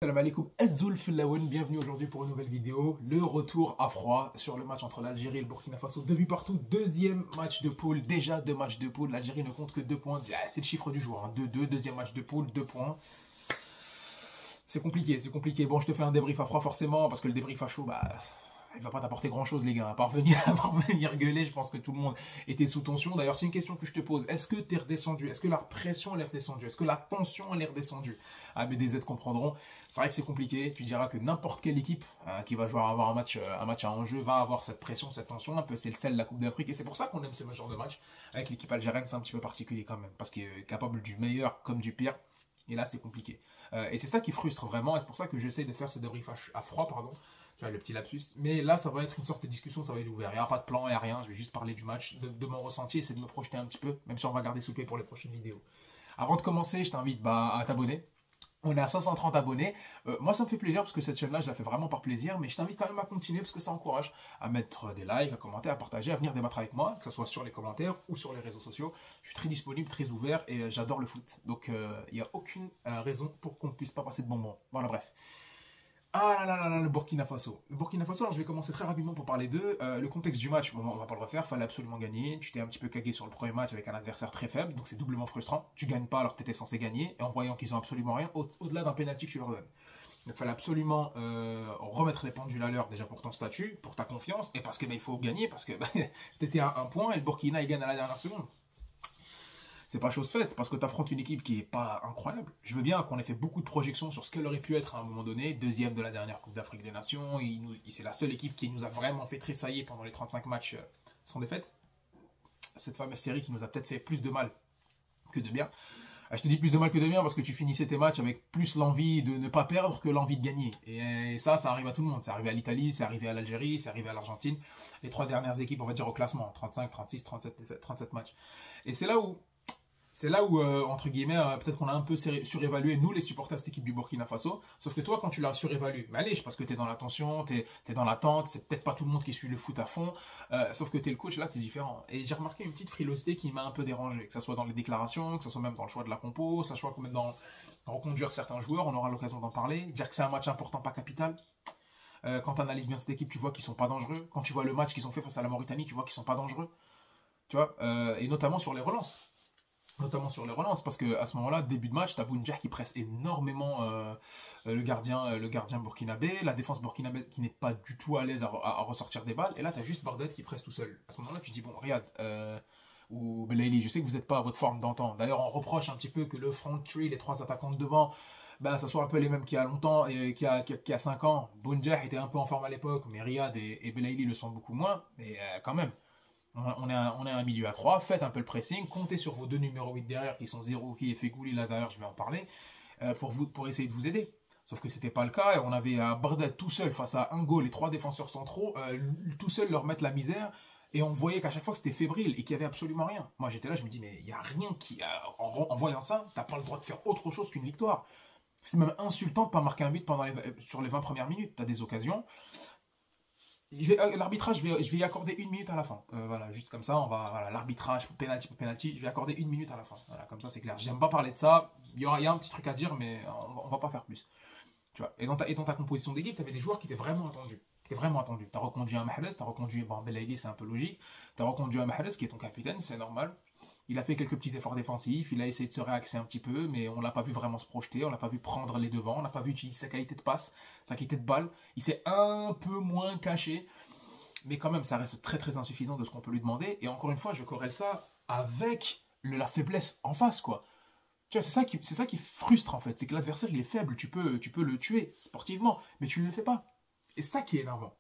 Salam alaikum, Azul Fillaoun, bienvenue aujourd'hui pour une nouvelle vidéo. Le retour à froid sur le match entre l'Algérie et le Burkina Faso. 2 buts partout, deuxième match de poule, déjà 2 matchs de poule. L'Algérie ne compte que 2 points, c'est le chiffre du jour. 2-2, deuxième match de poule, 2 points. C'est compliqué, c'est compliqué. Bon, je te fais un débrief à froid forcément, parce que le débrief à chaud, il va pas t'apporter grand chose les gars, à part venir gueuler. Je pense que tout le monde était sous tension. D'ailleurs, c'est une question que je te pose, est-ce que tu es redescendu? Est-ce que la pression elle est redescendue? Est-ce que la tension elle est redescendue? Ah, BDZ comprendront. C'est vrai que c'est compliqué. Tu diras que n'importe quelle équipe qui va jouer avoir un match à enjeu va avoir cette pression, cette tension. Un peu, c'est le sel de la Coupe d'Afrique, et c'est pour ça qu'on aime ce genre de match. Avec l'équipe algérienne, c'est un petit peu particulier quand même, parce qu'il est capable du meilleur comme du pire. Et là, c'est compliqué. Et c'est ça qui frustre vraiment, et c'est pour ça que j'essaie de faire ce débrief à froid, pardon. Tu vois, le petit lapsus. Mais là, ça va être une sorte de discussion, ça va être ouvert. Il n'y a pas de plan, il n'y a rien. Je vais juste parler du match, de mon ressenti, essayer de me projeter un petit peu, même si on va garder sous pied pour les prochaines vidéos. Avant de commencer, je t'invite à t'abonner. On est à 530 abonnés. Moi, ça me fait plaisir parce que cette chaîne-là, je la fais vraiment par plaisir. Mais je t'invite quand même à continuer parce que ça encourage à mettre des likes, à commenter, à partager, à venir débattre avec moi, que ce soit sur les commentaires ou sur les réseaux sociaux. Je suis très disponible, très ouvert et j'adore le foot. Donc, il n'y a aucune raison pour qu'on ne puisse pas passer de bons moments. Voilà, bref. Ah là là là, le Burkina Faso. Le Burkina Faso, alors je vais commencer très rapidement pour parler d'eux. Le contexte du match, bon, on va pas le refaire, fallait absolument gagner. Tu t'es un petit peu cagué sur le premier match avec un adversaire très faible, donc c'est doublement frustrant. Tu gagnes pas alors que tu étais censé gagner, et en voyant qu'ils ont absolument rien, au-delà d'un pénalty que tu leur donnes. Donc il fallait absolument remettre les pendules à l'heure déjà pour ton statut, pour ta confiance, et parce que il faut gagner, parce que tu étais à un point et le Burkina il gagne à la dernière seconde. C'est pas chose faite parce que tu affrontes une équipe qui est pas incroyable. Je veux bien qu'on ait fait beaucoup de projections sur ce qu'elle aurait pu être à un moment donné. Deuxième de la dernière Coupe d'Afrique des Nations. C'est la seule équipe qui nous a vraiment fait tressailler pendant les 35 matchs sans défaite. Cette fameuse série qui nous a peut-être fait plus de mal que de bien. Je te dis plus de mal que de bien parce que tu finissais tes matchs avec plus l'envie de ne pas perdre que l'envie de gagner. Et ça arrive à tout le monde. C'est arrivé à l'Italie, c'est arrivé à l'Algérie, c'est arrivé à l'Argentine. Les 3 dernières équipes, on va dire au classement, 35, 36, 37 matchs. Et c'est là où, entre guillemets, peut-être qu'on a un peu surévalué, nous, les supporters de cette équipe du Burkina Faso. Sauf que toi, quand tu l'as surévalué, mais allez, parce que tu es dans la tension, tu es dans l'attente, c'est peut-être pas tout le monde qui suit le foot à fond. Sauf que tu es le coach, là, c'est différent. Et j'ai remarqué une petite frilosité qui m'a un peu dérangé. Que ce soit dans les déclarations, que ce soit même dans le choix de la compo, que ce soit même dans reconduire certains joueurs, on aura l'occasion d'en parler. Dire que c'est un match important, pas capital. Quand tu analyses bien cette équipe, tu vois qu'ils sont pas dangereux. Quand tu vois le match qu'ils ont fait face à la Mauritanie, tu vois qu'ils sont pas dangereux. Tu vois, et notamment sur les relances. Parce que à ce moment-là, début de match, tu as Bounjah qui presse énormément le gardien burkinabé, la défense burkinabé qui n'est pas du tout à l'aise à ressortir des balles, et là tu as juste Bardet qui presse tout seul. À ce moment-là, tu te dis, bon, Riyad ou Belaïli, je sais que vous n'êtes pas à votre forme d'antan. D'ailleurs, on reproche un petit peu que le front three, les 3 attaquants de devant, ça soit un peu les mêmes qu'il y a longtemps et qu'il y a 5 ans. Bounjah était un peu en forme à l'époque, mais Riyad et Belaïli le sont beaucoup moins, mais quand même. On est un milieu à 3, faites un peu le pressing, comptez sur vos 2 numéros 8 derrière qui sont Zerouki et Fegouli, là d'ailleurs je vais en parler, pour essayer de vous aider. Sauf que c'était pas le cas, et on avait Bardet tout seul face à un goal, les 3 défenseurs centraux, tout seul leur mettre la misère, et on voyait qu'à chaque fois que c'était fébrile et qu'il n'y avait absolument rien. Moi j'étais là, je me dis, mais il n'y a rien qui. En voyant ça, t'as pas le droit de faire autre chose qu'une victoire. C'est même insultant de pas marquer un but sur les 20 premières minutes, t'as des occasions. L'arbitrage, je vais y accorder 1 minute à la fin. Voilà, juste comme ça, l'arbitrage, penalty, je vais accorder 1 minute à la fin. Voilà, comme ça, c'est clair. J'aime pas parler de ça. Il y a un petit truc à dire, mais on va pas faire plus. Tu vois. Et dans ta composition d'équipe, tu avais des joueurs qui étaient vraiment attendus. Tu as reconduit un Mahrez, tu as reconduit, bon, Belaïli, c'est un peu logique. Tu as reconduit un Mahrez qui est ton capitaine, c'est normal. Il a fait quelques petits efforts défensifs, il a essayé de se réaxer un petit peu, mais on l'a pas vu vraiment se projeter, on l'a pas vu prendre les devants, on l'a pas vu utiliser sa qualité de passe, sa qualité de balle. Il s'est un peu moins caché, mais quand même, ça reste très très insuffisant de ce qu'on peut lui demander. Et encore une fois, je corrèle ça avec la faiblesse en face, quoi. Tu vois, c'est ça qui frustre en fait, c'est que l'adversaire il est faible, tu peux le tuer sportivement, mais tu ne le fais pas. Et c'est ça qui est énervant.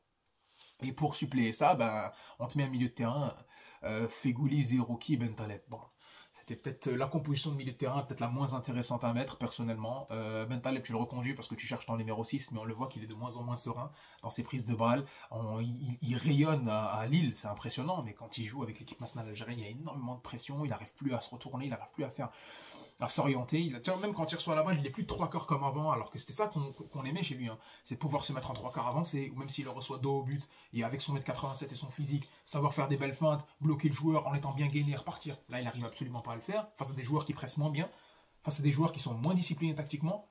Et pour suppléer ça, on te met un milieu de terrain, Fegouli, Zerouki, Bentaleb. Bon, c'était peut-être la composition de milieu de terrain, peut-être la moins intéressante à mettre, personnellement. Bentaleb, tu le reconduis parce que tu cherches ton numéro 6, mais on le voit qu'il est de moins en moins serein dans ses prises de balles. Il rayonne à Lille, c'est impressionnant, mais quand il joue avec l'équipe nationale algérienne, il y a énormément de pression, il n'arrive plus à se retourner, il n'arrive plus à s'orienter. Même quand il reçoit la balle, il n'est plus de 3 quarts comme avant, alors que c'était ça qu'on aimait chez lui. Hein. C'est de pouvoir se mettre en 3 quarts avancés, ou même s'il le reçoit dos au but, et avec son 1m87 et son physique, savoir faire des belles feintes, bloquer le joueur en étant bien gainé et repartir. Là, il n'arrive absolument pas à le faire, face à des joueurs qui pressent moins bien, face à des joueurs qui sont moins disciplinés tactiquement.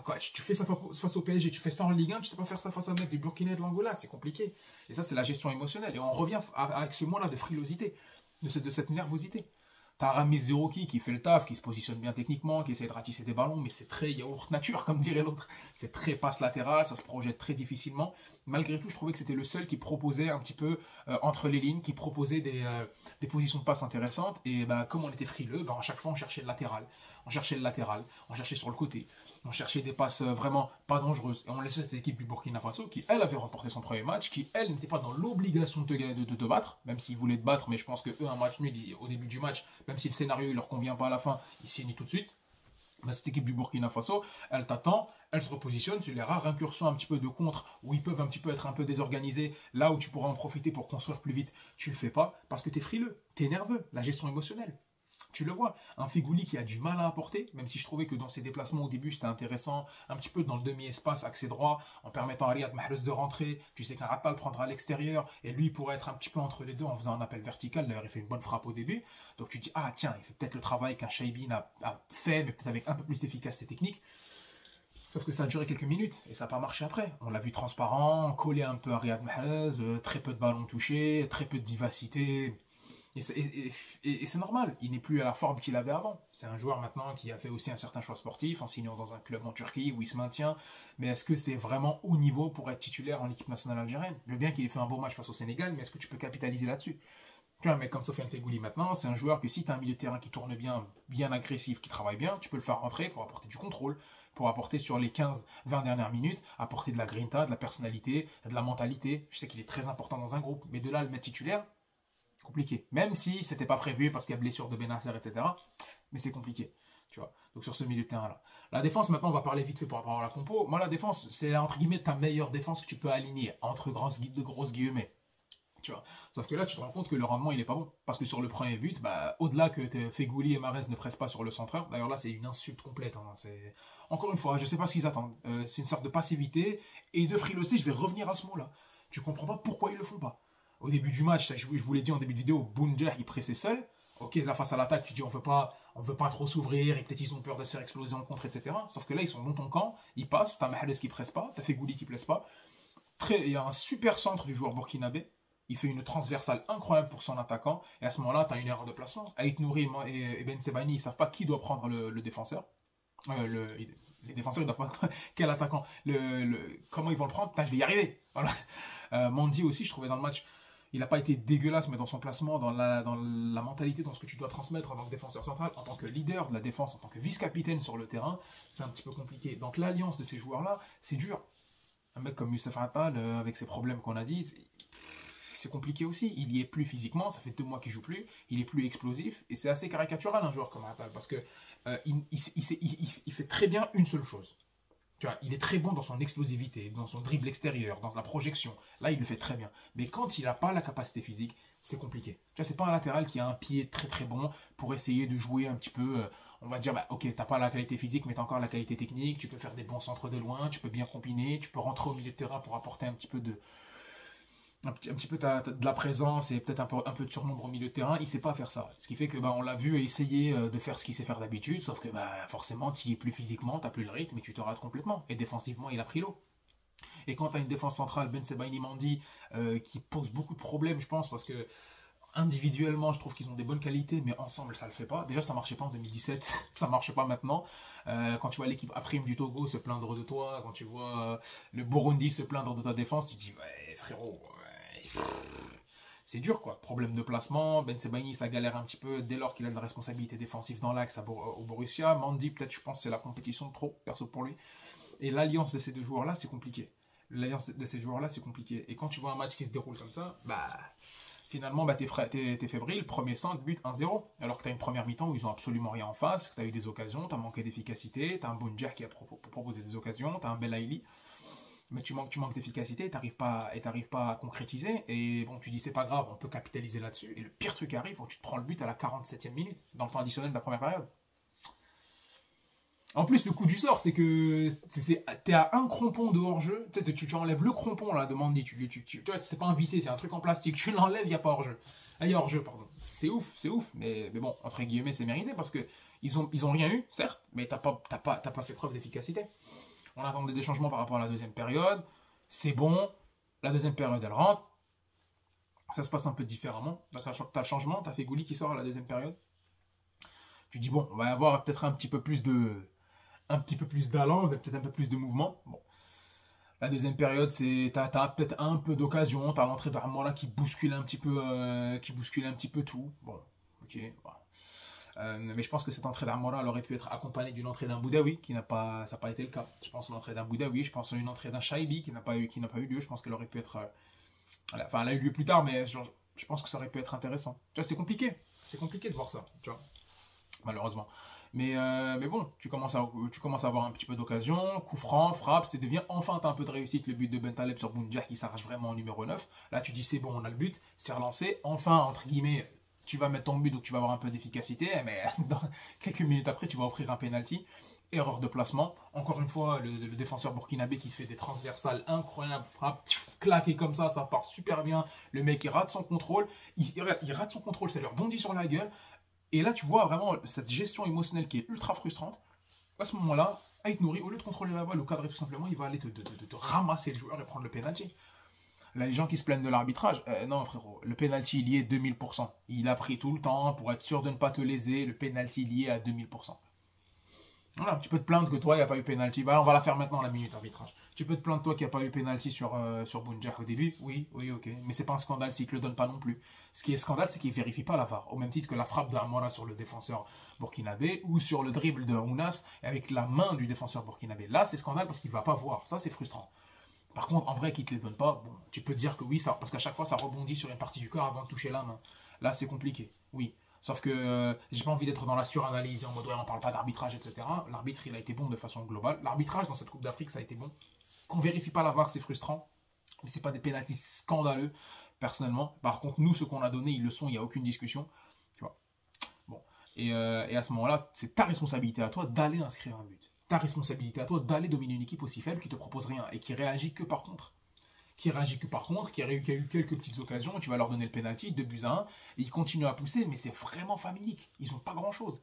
Quoi, tu fais ça face au PSG, tu fais ça en Ligue 1, tu sais pas faire ça face à un mec du Burkina et de l'Angola, c'est compliqué. Et ça, c'est la gestion émotionnelle. Et on revient avec ce mot-là de frilosité, de cette nervosité. T'as Ramis Zerouki qui fait le taf, qui se positionne bien techniquement, qui essaie de ratisser des ballons, mais c'est très yaourt nature, comme dirait l'autre. C'est très passe latérale, ça se projette très difficilement. Malgré tout, je trouvais que c'était le seul qui proposait un petit peu entre les lignes, qui proposait des positions de passe intéressantes. Et bah, comme on était frileux, bah, à chaque fois on cherchait le latéral. On cherchait le latéral, on cherchait sur le côté. On cherchait des passes vraiment pas dangereuses. Et on laissait cette équipe du Burkina Faso qui, elle, avait remporté son premier match, qui, elle, n'était pas dans l'obligation de te battre, même s'ils voulaient te battre, mais je pense que eux, un match nul au début du match, même si le scénario ne leur convient pas à la fin, ils signent tout de suite. Bah, cette équipe du Burkina Faso, elle t'attend, elle se repositionne sur les rares incursions un petit peu de contre où ils peuvent un petit peu être un peu désorganisés, là où tu pourras en profiter pour construire plus vite, tu le fais pas parce que tu es frileux, tu es nerveux, la gestion émotionnelle. Tu le vois, un Fegouli qui a du mal à apporter, même si je trouvais que dans ses déplacements au début c'était intéressant, un petit peu dans le demi-espace, accès droit, en permettant à Riyad Mahrez de rentrer. Tu sais qu'un Rattal prendra à l'extérieur et lui pourrait être un petit peu entre les deux en faisant un appel vertical. D'ailleurs, il fait une bonne frappe au début. Donc tu dis, ah tiens, il fait peut-être le travail qu'un Shaibin a fait, mais peut-être avec un peu plus d'efficacité technique. Sauf que ça a duré quelques minutes et ça n'a pas marché après. On l'a vu transparent, collé un peu à Riyad Mahrez, très peu de ballons touchés, très peu de vivacité. Et c'est normal, il n'est plus à la forme qu'il avait avant. C'est un joueur maintenant qui a fait aussi un certain choix sportif en signant dans un club en Turquie où il se maintient. Mais est-ce que c'est vraiment haut niveau pour être titulaire en équipe nationale algérienne? Je veux bien qu'il ait fait un beau match face au Sénégal, mais est-ce que tu peux capitaliser là-dessus? Tu vois, un mec comme Sofiane Fegouli maintenant, c'est un joueur que si tu as un milieu de terrain qui tourne bien, bien agressif, qui travaille bien, tu peux le faire rentrer pour apporter du contrôle, pour apporter sur les 15-20 dernières minutes, apporter de la grinta, de la personnalité, de la mentalité. Je sais qu'il est très important dans un groupe, mais de là à le mettre titulaire, compliqué. Même si c'était pas prévu parce qu'il y a blessure de Benasser, etc. Mais c'est compliqué. Tu vois. Donc sur ce milieu de terrain là. La défense, maintenant on va parler vite fait par rapport à la compo. Moi la défense, c'est entre guillemets ta meilleure défense que tu peux aligner, entre de grosses guillemets. Tu vois. Sauf que là tu te rends compte que le rendement il est pas bon. Parce que sur le premier but, bah, au-delà que Fegouli et Mahrez ne pressent pas sur le centreur, d'ailleurs là c'est une insulte complète. Hein. Encore une fois, je sais pas ce qu'ils attendent. C'est une sorte de passivité et de frilosité, je vais revenir à ce mot là. Tu comprends pas pourquoi ils le font pas. Au début du match, je vous l'ai dit en début de vidéo, Bounja, il pressait seul. Ok, là, face à l'attaque, tu dis on veut pas trop s'ouvrir, et peut-être ils ont peur de se faire exploser en contre, etc. Sauf que là, ils sont dans ton camp, ils passent, t'as Mahrez qui presse pas, t'as Fegouli qui presse pas. Il y a un super centre du joueur burkinabé. Il fait une transversale incroyable pour son attaquant. Et à ce moment-là, tu as une erreur de placement. Aït Nouri et Ben Sebani, ils savent pas qui doit prendre le défenseur. Les défenseurs, ils doivent pas. Quel attaquant comment ils vont le prendre? Putain, je vais y arriver. Voilà. Mandy aussi, je trouvais dans le match. Il n'a pas été dégueulasse, mais dans son placement, dans la mentalité, dans ce que tu dois transmettre en tant que défenseur central, en tant que leader de la défense, en tant que vice-capitaine sur le terrain, c'est un petit peu compliqué. Donc l'alliance de ces joueurs-là, c'est dur. Un mec comme Youssef Attal, avec ses problèmes qu'on a dit, c'est compliqué aussi. Il y est plus physiquement, ça fait 2 mois qu'il joue plus, il est plus explosif, et c'est assez caricatural un joueur comme Attal, parce que il fait très bien une seule chose. Tu vois, il est très bon dans son explosivité, dans son dribble extérieur, dans la projection. Là, il le fait très bien. Mais quand il n'a pas la capacité physique, c'est compliqué. Tu vois, c'est pas un latéral qui a un pied très très bon pour essayer de jouer un petit peu. On va dire, bah, ok, t'as pas la qualité physique, mais t'as encore la qualité technique. Tu peux faire des bons centres de loin, tu peux bien combiner, tu peux rentrer au milieu de terrain pour apporter un petit peu de la présence et peut-être un peu de surnombre au milieu de terrain. Il sait pas faire ça. Ce qui fait que bah, on l'a vu essayer de faire ce qu'il sait faire d'habitude, sauf que bah, forcément, tu n'y es plus physiquement, tu n'as plus le rythme et tu te rates complètement. Et défensivement, il a pris l'eau. Et quand tu as une défense centrale, Ben Sebaini Mandi, qui pose beaucoup de problèmes, je pense, parce que individuellement, je trouve qu'ils ont des bonnes qualités, mais ensemble, ça le fait pas. Déjà, ça marchait pas en 2017, ça marchait pas maintenant. Quand tu vois l'équipe Aprime du Togo se plaindre de toi, quand tu vois le Burundi se plaindre de ta défense, tu te dis, ouais, frérot, c'est dur quoi. Problème de placement. Ben Sebaini, ça galère un petit peu dès lors qu'il a de la responsabilité défensive dans l'axe au Borussia. Mandi, peut-être, je pense, c'est la compétition de trop, perso pour lui. Et l'alliance de ces deux joueurs-là, c'est compliqué. L'alliance de ces joueurs-là, c'est compliqué. Et quand tu vois un match qui se déroule comme ça, bah, finalement, bah, t'es fébrile. Premier centre, but 1-0. Alors que t'as une première mi-temps où ils ont absolument rien en face, que t'as eu des occasions, t'as manqué d'efficacité, t'as un Bounja qui a proposé des occasions, t'as un Belaïli. Mais tu manques d'efficacité, t'arrives pas à concrétiser, et bon, tu dis c'est pas grave, on peut capitaliser là-dessus, et le pire truc arrive quand tu te prends le but à la 47e minute, dans le temps additionnel de la première période. En plus, le coup du sort, c'est que t'es à un crampon de hors-jeu, tu enlèves le crampon là de Mandy, tu vois, c'est pas un vissé, c'est un truc en plastique, tu l'enlèves, il n'y a pas hors-jeu. Il y a hors-jeu, pardon. C'est ouf, mais bon, entre guillemets, c'est mérité, parce que ils ont rien eu, certes, mais t'as pas fait preuve d'efficacité. On attendait des changements par rapport à la deuxième période. C'est bon. La deuxième période, elle rentre. Ça se passe un peu différemment. Là, tu as le changement. Tu as Fegouli qui sort à la deuxième période. Tu dis, bon, on va avoir peut-être un petit peu plus d'allant, peut-être un peu plus de mouvement. Bon. La deuxième période, tu as peut-être un peu d'occasion. Tu as l'entrée d'Armola qui bouscule un petit peu tout. Bon, ok. Voilà. Mais je pense que cette entrée d'Armola aurait pu être accompagnée d'une entrée d'un Boudaoui, ça n'a pas été le cas. Je pense à l'entrée d'un Boudaoui, je pense à une entrée d'un Shaibi qui n'a pas eu lieu. Je pense qu'elle aurait pu être. Enfin, elle a eu lieu plus tard, mais je pense que ça aurait pu être intéressant. Tu vois, c'est compliqué. C'est compliqué de voir ça, tu vois, malheureusement. Mais bon, tu commences à avoir un petit peu d'occasion, coup franc, frappe, c'est devient enfin tu as un peu de réussite, le but de Bentaleb sur Bounja qui s'arrache vraiment en numéro 9. Là tu dis c'est bon, on a le but, c'est relancé, enfin entre guillemets, tu vas mettre ton but donc tu vas avoir un peu d'efficacité, mais dans quelques minutes après tu vas offrir un penalty, erreur de placement. Encore une fois, le défenseur burkinabé qui fait des transversales incroyables, frappe, claqué comme ça part super bien, le mec il rate son contrôle, il rate son contrôle, ça lui rebondit sur la gueule. Et là, tu vois vraiment cette gestion émotionnelle qui est ultra frustrante. À ce moment-là, Ait Nouri, au lieu de contrôler la balle ou cadrer tout simplement, il va aller te ramasser le joueur et prendre le penalty. Là, les gens qui se plaignent de l'arbitrage, non frérot, le penalty il y est 2000%. Il a pris tout le temps pour être sûr de ne pas te léser, le penalty il y est à 2000%. Voilà, tu peux te plaindre que toi, il n'y a pas eu penalty. Bah, on va la faire maintenant, la minute arbitrage. Tu peux te plaindre toi qu'il n'y a pas eu penalty sur Bounja au début. Oui, ok. Mais c'est pas un scandale s'il ne te le donne pas non plus. Ce qui est scandale, c'est qu'il ne vérifie pas la VAR. Au même titre que la frappe d'Armora sur le défenseur burkinabé ou sur le dribble de Ounas avec la main du défenseur burkinabé. Là, c'est scandale parce qu'il ne va pas voir. Ça, c'est frustrant. Par contre, en vrai, qu'il ne te les donne pas, bon, tu peux dire que oui, ça, parce qu'à chaque fois, ça rebondit sur une partie du corps avant de toucher la main. Là, c'est compliqué. Oui. Sauf que j'ai pas envie d'être dans la suranalyse en mode ouais, on parle pas d'arbitrage, etc. L'arbitre, il a été bon de façon globale. L'arbitrage dans cette Coupe d'Afrique, ça a été bon. Qu'on vérifie pas la VAR, c'est frustrant. Mais c'est pas des pénaltys scandaleux, personnellement. Par contre, nous, ce qu'on a donné, ils le sont, il n'y a aucune discussion. Tu vois. Bon. Et à ce moment-là, c'est ta responsabilité à toi d'aller inscrire un but. Ta responsabilité à toi d'aller dominer une équipe aussi faible qui te propose rien et qui réagit que par contre. Qui a eu quelques petites occasions, tu vas leur donner le penalty, 2-1, et ils continuent à pousser, mais c'est vraiment familique, ils n'ont pas grand-chose.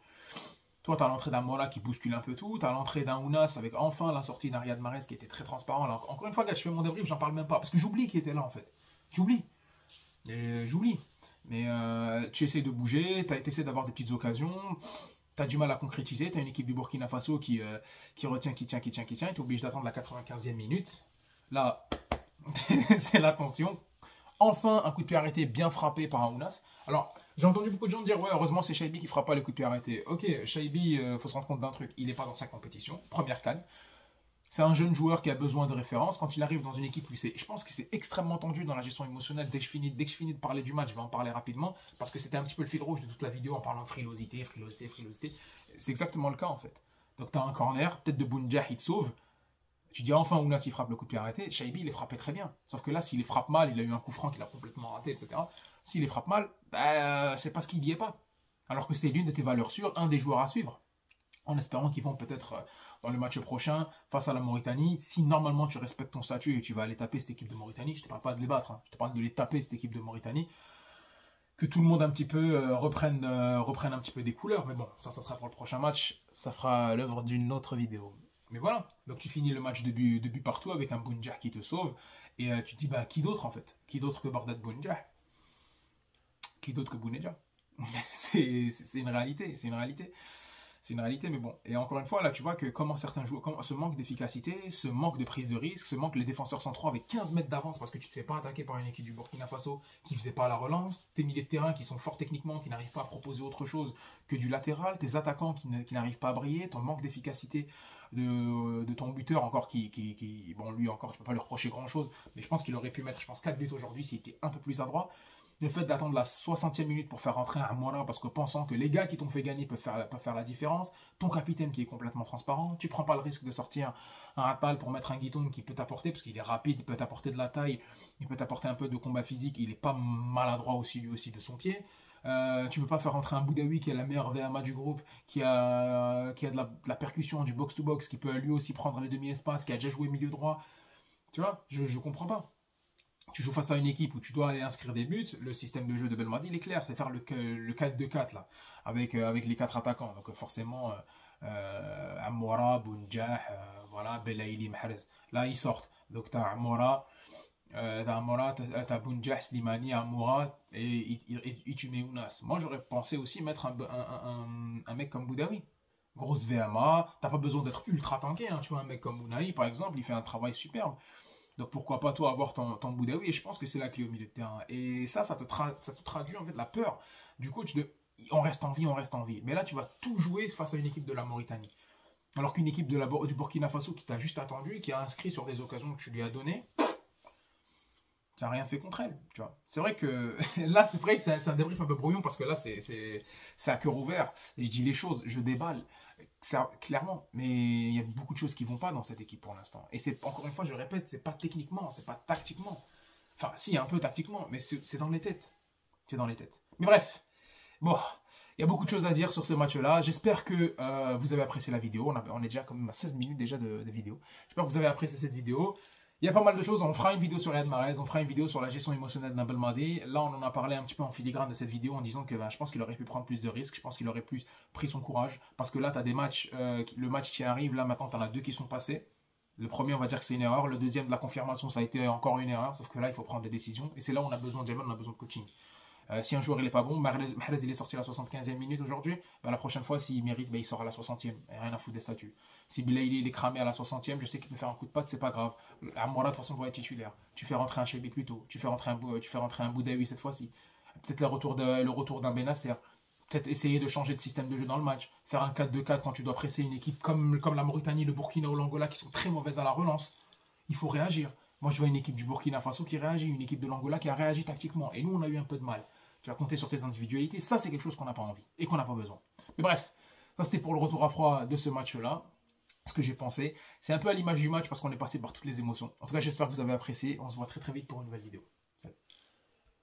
Toi, tu as l'entrée d'un Mola qui bouscule un peu tout, tu as l'entrée d'un Ounas avec enfin la sortie d'un Riyad Mahrez qui était très transparent. Alors, encore une fois, gars, je fais mon débrief, j'en parle même pas, parce que j'oublie qu'il était là, en fait. J'oublie. Mais tu essaies de bouger, tu essaies d'avoir des petites occasions, tu as du mal à concrétiser, tu as une équipe du Burkina Faso qui retient, qui tient, et tu es obligé d'attendre la 95e minute. Là, c'est la tension. Enfin, un coup de pied arrêté bien frappé par un Ounas. Alors, j'ai entendu beaucoup de gens dire ouais, heureusement c'est Shaibi qui frappe pas le coup de pied arrêté. Ok, Shaibi, faut se rendre compte d'un truc, il n'est pas dans sa compétition. Première canne. C'est un jeune joueur qui a besoin de référence. Quand il arrive dans une équipe, je pense que c'est extrêmement tendu dans la gestion émotionnelle. Dès que je finis de parler du match, je vais en parler rapidement parce que c'était un petit peu le fil rouge de toute la vidéo en parlant de frilosité. C'est exactement le cas en fait. Donc tu as un corner, peut-être de Bounja, il te sauve. Tu dis enfin Ounas il frappe le coup de pied arrêté, Shaibi il est frappé très bien. Sauf que là, s'il les frappe mal, il a eu un coup franc qu'il a complètement raté, etc. S'il les frappe mal, c'est parce qu'il n'y est pas. Alors que c'est l'une de tes valeurs sûres, un des joueurs à suivre. En espérant qu'ils vont peut-être dans le match prochain face à la Mauritanie, si normalement tu respectes ton statut et tu vas aller taper cette équipe de Mauritanie, je ne te parle pas de les battre, je te parle de les taper cette équipe de Mauritanie, que tout le monde un petit peu reprenne un petit peu des couleurs. Mais bon, ça sera pour le prochain match, ça fera l'œuvre d'une autre vidéo. Mais voilà, donc tu finis le match de but partout avec un Bounja qui te sauve. Et tu te dis, bah, qui d'autre en fait? Qui d'autre que Bardad Bounja? Qui d'autre que Bounedja? C'est une réalité, c'est une réalité, mais bon. Et encore une fois, là, tu vois que comment certains joueurs, ce manque d'efficacité, ce manque de prise de risque, ce manque les défenseurs centraux avec 15 mètres d'avance parce que tu ne te fais pas attaquer par une équipe du Burkina Faso qui ne faisait pas la relance, tes milieux de terrain qui sont forts techniquement, qui n'arrivent pas à proposer autre chose que du latéral, tes attaquants qui n'arrivent pas à briller, ton manque d'efficacité de ton buteur encore bon, lui encore, tu peux pas lui reprocher grand-chose, mais je pense qu'il aurait pu mettre, 4 buts aujourd'hui s'il était un peu plus adroit. Le fait d'attendre la 60e minute pour faire rentrer un Mola parce que pensant que les gars qui t'ont fait gagner peuvent faire la différence, ton capitaine qui est complètement transparent, tu prends pas le risque de sortir un Atal pour mettre un Guitoun qui peut t'apporter, parce qu'il est rapide, il peut t'apporter de la taille, il peut t'apporter un peu de combat physique, il est pas maladroit aussi lui aussi de son pied. Tu peux pas faire rentrer un Boudaoui qui est la meilleure VMA du groupe, qui a de la percussion, du box-to-box, qui peut lui aussi prendre les demi-espaces, qui a déjà joué milieu droit. Tu vois, je comprends pas. Tu joues face à une équipe où tu dois aller inscrire des buts, le système de jeu de Belmadi il est clair, c'est faire le 4-2-4 là, avec les 4 attaquants. Donc forcément, Amoura, Bounjah, voilà, Belaïli, Mahrez. Là, ils sortent. Donc, tu as Amoura, t'as Bounjah, Slimani, Amoura, et tu mets Ounas. Moi, j'aurais pensé aussi mettre un mec comme Boudaoui. Grosse VMA, t'as pas besoin d'être ultra tanké, hein, tu vois, un mec comme Ounahi, par exemple, il fait un travail superbe. Donc pourquoi pas toi avoir ton Boudaoui, et je pense que c'est la clé au milieu de terrain. Et ça te traduit en fait la peur du coach de on reste en vie, on reste en vie. Mais là, tu vas tout jouer face à une équipe de la Mauritanie. Alors qu'une équipe du Burkina Faso qui t'a juste attendu, qui a inscrit sur des occasions que tu lui as données, tu n'as rien fait contre elle. Tu vois. C'est vrai que là, c'est vrai que c'est un débrief un peu brouillon parce que là, c'est à cœur ouvert. Et je dis les choses, je déballe. Ça, clairement, mais il y a beaucoup de choses qui ne vont pas dans cette équipe pour l'instant. Et c'est encore une fois, je le répète, c'est pas techniquement, c'est pas tactiquement. Enfin, si, un peu tactiquement, mais c'est dans les têtes. C'est dans les têtes. Mais bref, bon, il y a beaucoup de choses à dire sur ce match-là. J'espère que vous avez apprécié la vidéo. On est déjà quand même à 16 minutes déjà de vidéo. J'espère que vous avez apprécié cette vidéo. Il y a pas mal de choses. On fera une vidéo sur Riyad Mahrez, on fera une vidéo sur la gestion émotionnelle d'Abel Madi. Là, on en a parlé un petit peu en filigrane de cette vidéo en disant que je pense qu'il aurait pu prendre plus de risques. Je pense qu'il aurait plus pris son courage. Parce que là, tu as des matchs, le match qui arrive, là maintenant, tu en as deux qui sont passés. Le premier, on va dire que c'est une erreur. Le deuxième, de la confirmation, ça a été encore une erreur. Sauf que là, il faut prendre des décisions. Et c'est là où on a besoin de Jamel, on a besoin de coaching. Si un joueur il est pas bon, Mahrez il est sorti à la 75e minute aujourd'hui, la prochaine fois s'il mérite, il sort à la 60e, rien à foutre des statuts. Si Belaïli il est cramé à la 60e, je sais qu'il peut faire un coup de patte, c'est pas grave. Amoura de toute façon doit être titulaire. Tu fais rentrer un Chebi plus tôt, tu fais rentrer un Boudaoui cette fois-ci. Peut-être le retour d'un Benasser. Peut-être essayer de changer de système de jeu dans le match. Faire un 4-2-4 quand tu dois presser une équipe comme la Mauritanie, le Burkina ou l'Angola qui sont très mauvaises à la relance. Il faut réagir. Moi, je vois une équipe du Burkina Faso qui réagit, une équipe de l'Angola qui a réagi tactiquement. Et nous, on a eu un peu de mal. Tu vas compter sur tes individualités. Ça, c'est quelque chose qu'on n'a pas envie et qu'on n'a pas besoin. Mais bref, ça, c'était pour le retour à froid de ce match-là. Ce que j'ai pensé. C'est un peu à l'image du match parce qu'on est passé par toutes les émotions. En tout cas, j'espère que vous avez apprécié. On se voit très très vite pour une nouvelle vidéo. Salut.